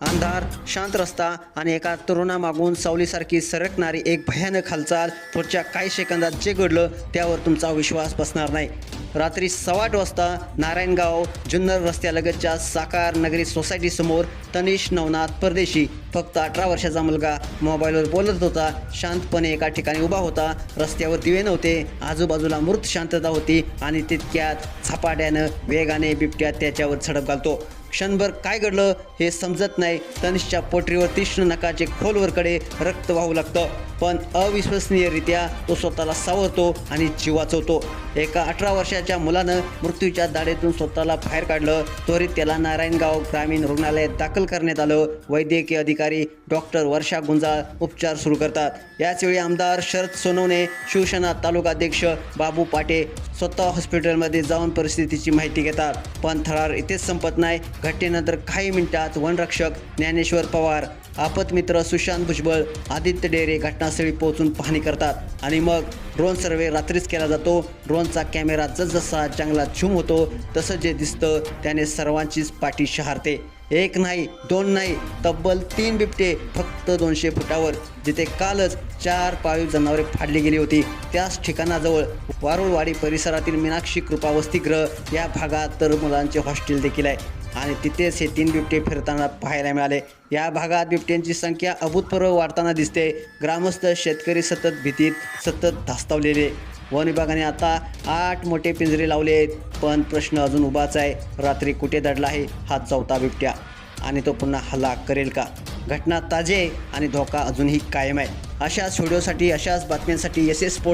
अंधार, शांत रस्ता आणि एका तरुणामागून सावलीसारखी सरकणारी एक भयानक हालचाल. पुढच्या काही सेकंदात जे घडलं त्यावर तुमचा विश्वास बसणार नाही. रात्री 8:15 वाजता नारायणगाव जुन्नर रस्त्यालगतच्या साकार नगरी सोसायटीसमोर तनिष नवनाथ परदेशी, फक्त 18 वर्षाचा मुलगा, मोबाईलवर बोलत होता. शांतपणे एका ठिकाणी उभा होता. रस्त्यावर दिवे नव्हते, आजूबाजूला मृत शांतता होती आणि तितक्यात झपाट्यानं वेगाने बिबट्या त्याच्यावर झडप घालतो. क्षणभर काय घडलं हे समजत नाही. तनिषच्या पोटरीवर तीक्ष्ण नखाचे खोलवरकडे रक्त वाहू लागतं, पण अविश्वसनीयरित्या तो स्वतःला सावरतो आणि जीव वाचवतो. एका 18 वर्षाच्या मुलानं मृत्यूच्या दाढेतून स्वतःला बाहेर काढलं. त्वरित त्याला नारायणगाव ग्रामीण रुग्णालयात दाखल करण्यात आलं. वैद्यकीय अधिकारी डॉक्टर वर्षा गुंजाळ उपचार सुरू करतात. याचवेळी आमदार शरद सोनवणे, शिवसेना तालुकाध्यक्ष बाबू पाटे स्वतः हॉस्पिटलमध्ये जाऊन परिस्थितीची माहिती घेतात. पण थरार इथेच संपत नाही. घटनेनंतर काही मिनिटात वनरक्षक ज्ञानेश्वर पवार, आपतमित्र सुशांत भुजबळ, आदित्य डेरे घटनास्थळी पोहोचून पाहणी करतात आणि मग ड्रोन सर्वे रात्रीच केला जातो. ड्रोनचा कॅमेरा जसजसा जंगलात झूम होतो तसं जे दिसतं त्याने सर्वांचीच पाठी शहारते. एक नाही, दोन नाही, तब्बल 3 बिबटे फक्त 200 फुटावर. जिथे कालच 4 पाळीव जनावरे फाडली गेली होती त्याच ठिकाणाजवळ वारुळवाडी परिसरातील मीनाक्षी कृपा वसतिगृह या भागात तर मुलांचे हॉस्टेल देखील आहे आणि तिथेच हे 3 बिबटे फिरताना पाहायला मिळाले. या भागात बिबट्यांची संख्या अभूतपूर्व वाढताना दिसते. ग्रामस्थ, शेतकरी सतत भीतीत, सतत धास्तावलेले. वन विभागाने आता 8 मोठे पिंजरे लावले आहेत, पण प्रश्न अजून उभाच आहे. रात्री कुठे दडला आहे हा 4था बिबट्या आणि तो पुन्हा हल्ला करेल का? घटना ताजी आहे आणि धोका अजूनही कायम आहे. अशाच व्हिडिओसाठी, अशाच बातम्यांसाठी SS स्पोर्ट्स